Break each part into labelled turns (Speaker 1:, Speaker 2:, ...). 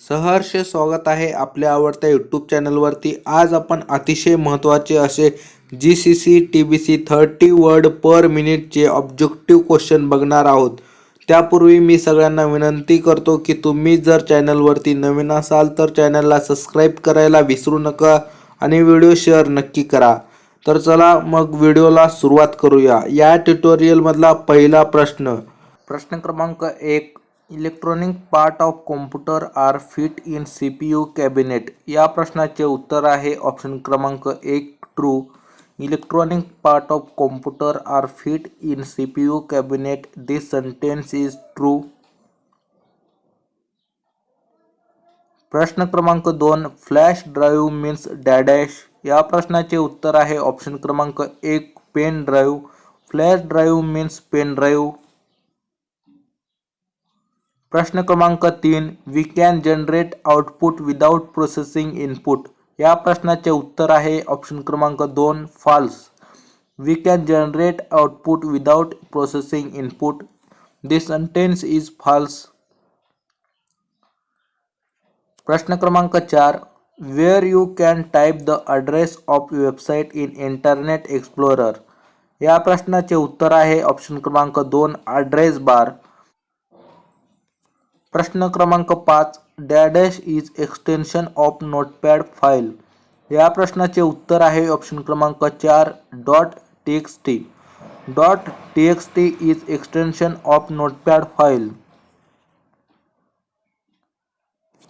Speaker 1: सहर्ष स्वागत आहे आपल्या आवडत्या यूट्यूब चॅनलवरती। आज आपण अतिशय महत्त्वाचे असे GCC TBC 30 word per मिनिटचे objective question बघणार आहोत। त्यापूर्वी मी सगळ्यांना विनंती करतो की तुम्ही जर चॅनलवरती नवीन असाल तर चॅनलला सबस्क्राईब करायला विसरू नका आणि व्हिडिओ शेअर नक्की करा। तर चला मग व्हिडिओला सुरुवात करूया। या ट्युटोरियलमधला पहिला प्रश्न क्रमांक 1, electronic part of computer are fit in CPU cabinet. या प्रश्नाचे उत्तर आहे ऑप्शन क्रमांक 1 true. Electronic part of computer are fit in CPU cabinet, this sentence is true. प्रश्न क्रमांक 2, फ्लॅश ड्राईव्ह मीन्स डॅश। या प्रश्नाचे उत्तर आहे ऑप्शन क्रमांक 1 pen drive. Flash drive means pen drive. प्रश्न क्रमांक 3, we can generate output without processing input. या प्रश्नाचे उत्तर आहे ऑप्शन क्रमांक 2 false. We can generate output without processing input, this sentence is false. प्रश्न क्रमांक 4, where you can type the address of website in Internet Explorer. या प्रश्नाचे उत्तर आहे ऑप्शन क्रमांक 2 ॲड्रेस बार। प्रश्न क्रमांक 5, dash is extension of Notepad file. या प्रश्नाचे उत्तर आहे ऑप्शन क्रमांक 4 .txt। .txt is extension of Notepad file.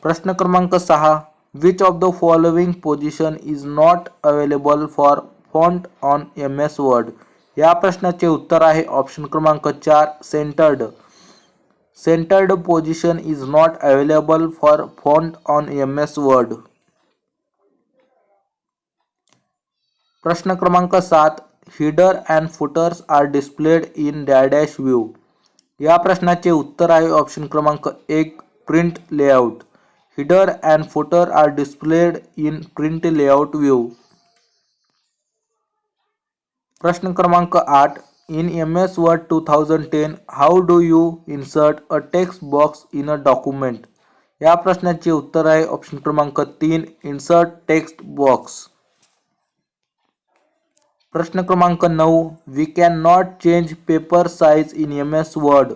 Speaker 1: प्रश्न क्रमांक 6, which of the following position is not available for font on MS Word. या प्रश्नाचे उत्तर आहे ऑप्शन क्रमांक 4 centred. Centred position is not available for font on MS Word. प्रश्न क्रमांक 7, header and footers are displayed in dash view. या प्रश्नाचे उत्तर आहे ऑप्शन क्रमांक 1 print layout. Header and footer are displayed in print layout view. प्रश्न क्रमांक 8, in MS Word 2010 how do you insert a text box in a document. या प्रश्नाचे उत्तर आहे ऑप्शन क्रमांक 3 इन्सर्ट टेक्स्ट बॉक्स। प्रश्न क्रमांक 9, we can not change paper size in MS Word।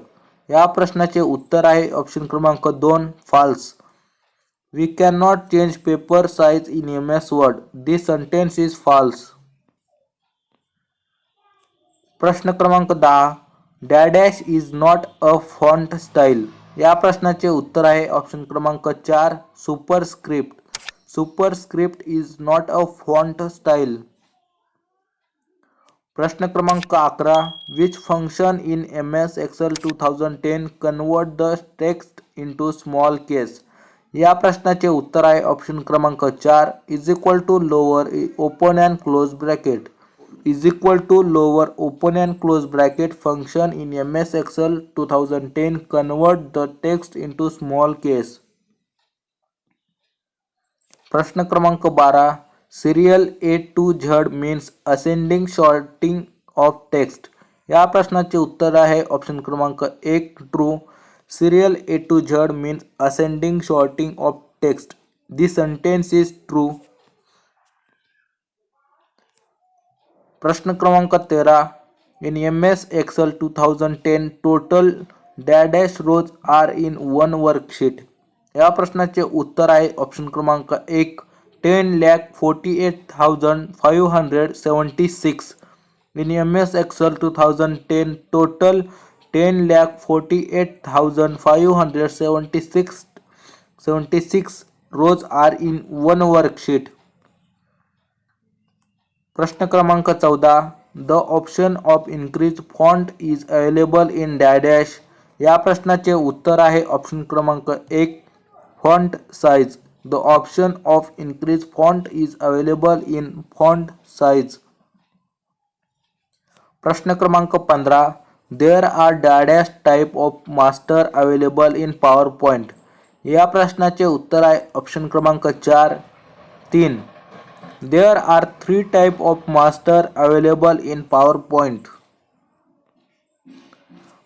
Speaker 1: या प्रश्नाचे उत्तर आहे ऑप्शन क्रमांक 2 false. We can not change paper size in MS Word, this sentence is false. प्रश्न क्रमांक 10, dash is not a font style. या प्रश्नाचे उत्तर आहे ऑप्शन क्रमांक 4 superscript. Superscript is not a font style. प्रश्न क्रमांक 11, which function in MS Excel 2010 convert the text into small case. या प्रश्नाचे उत्तर आहे ऑप्शन क्रमांक 4 is equal to lower open and close bracket. Is equal to lower open and close bracket function in MS Excel 2010 convert the text into small case. प्रश्न क्रमांक 12, serial A to Z means ascending sorting of text. या प्रश्नाचे उत्तर आहे option क्रमांक 1 true. Serial A to Z means ascending sorting of text, this sentence is true. प्रश्न क्रमांक 13, in MS Excel 2010 total dash rows are in one worksheet. या प्रश्नाचे उत्तर आहे ऑप्शन क्रमांक 1 10,48,576। In MS Excel 2010 total 10,48,576 rows are in one worksheet. प्रश्न क्रमांक 14, the option of increase font is available in dash. या प्रश्नाचे उत्तर आहे ऑप्शन क्रमांक 1 font size. The option of increase font is available in font size. प्रश्न क्रमांक 15, there are dash type of master available in PowerPoint. या प्रश्नाचे उत्तर आहे ऑप्शन क्रमांक 4 3। There are 3 type of master available in PowerPoint.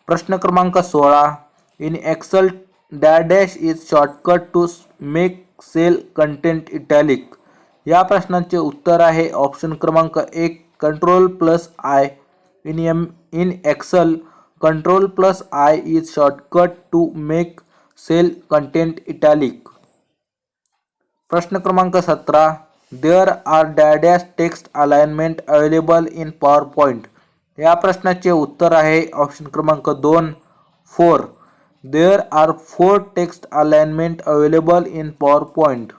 Speaker 1: प्रश्न क्रमांक 16, in excel dash is shortcut to make cell content italic? या प्रश्नाचे उत्तर आहे ऑप्शन क्रमांक 1 Ctrl+I. In Excel, Ctrl+I is shortcut to make cell content italic. प्रश्न क्रमांक 17 There are dash text alignment available in PowerPoint. या प्रश्नाचे उत्तर आहे ऑप्शन क्रमांक 2 4. There are 4 text alignment available in PowerPoint.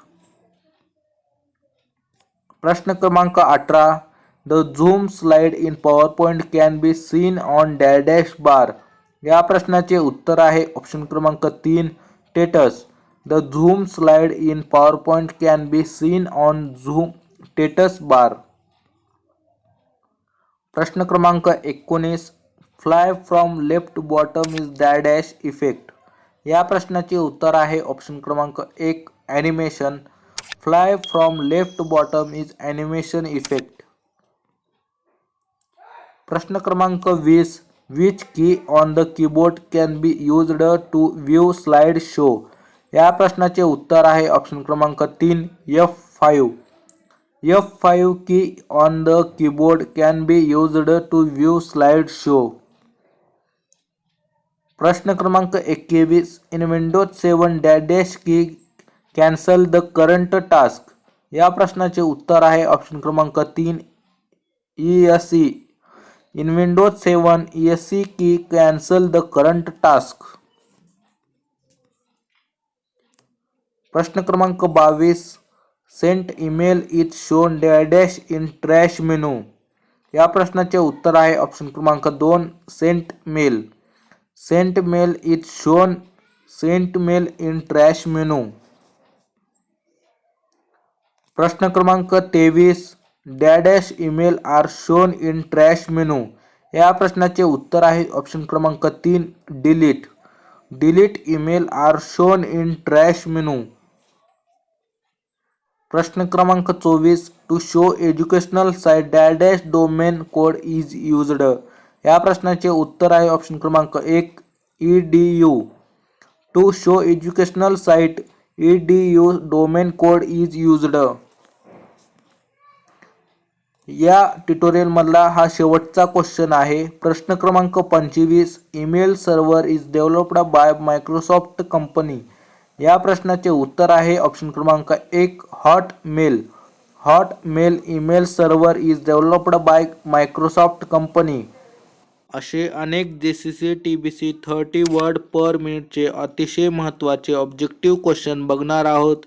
Speaker 1: प्रश्न क्रमांक 18 The zoom slide in PowerPoint can be seen on dash bar. या प्रश्नाचे उत्तर आहे ऑप्शन क्रमांक 3 status. The zoom slide in PowerPoint can be seen on zoom status bar. प्रश्न क्रमांक 19 Fly from left bottom is dash effect. या प्रश्नाचे उत्तर आहे ऑप्शन क्रमांक 1 animation. Fly from left bottom is animation effect. प्रश्न क्रमांक 20 Which key on the keyboard can be used to view slide show? या प्रश्नाचे उत्तर आहे ऑप्शन क्रमांक 3 F5. F5 key on the keyboard can be used to view slide show. प्रश्न क्रमांक 21 In Windows 7 dash key cancel the current task. या प्रश्नाचे उत्तर आहे ऑप्शन क्रमांक 3 ESC. In Windows 7 ESC key cancel the current task. प्रश्न क्रमांक 22 Sent email is shown dash in trash menu. या प्रश्नाचे उत्तर आहे ऑप्शन क्रमांक 2 Sent mail. Sent mail is shown Sent mail in trash menu. प्रश्न क्रमांक 23 dash email are shown in trash menu. या प्रश्नाचे उत्तर आहे ऑप्शन क्रमांक 3 delete. Delete email are shown in trash menu. प्रश्न क्रमांक 24 to show educational site dash domain code is used. या प्रश्नाचे उत्तर आहे ऑप्शन क्रमांक 1 edu. To show educational site edu domain code is used. या ट्युटोरियल मधला हा शेवटचा क्वेश्चन आहे. प्रश्न क्रमांक 25 email server is developed by Microsoft company. या प्रश्नाचे उत्तर आहे ऑप्शन क्रमांक 1 Hotmail. Hotmail email server is developed by Microsoft company. असे अनेक JCC TBC 30 वर्ड पर मिनिटचे अतिशय महत्त्वाचे ऑब्जेक्टिव्ह क्वेश्चन बघणार आहोत.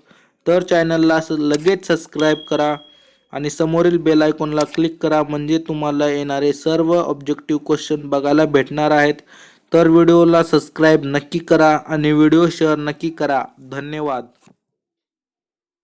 Speaker 1: तर चॅनलला लगेच सबस्क्राईब करा आणि समोरील बेल आयकॉनला क्लिक करा, म्हणजे तुम्हाला येणारे सर्व ऑब्जेक्टिव्ह क्वेश्चन बघायला भेटणार आहेत. तर व्हिडिओला सबस्क्राईब नक्की करा आणि व्हिडिओ शेअर नक्की करा. धन्यवाद.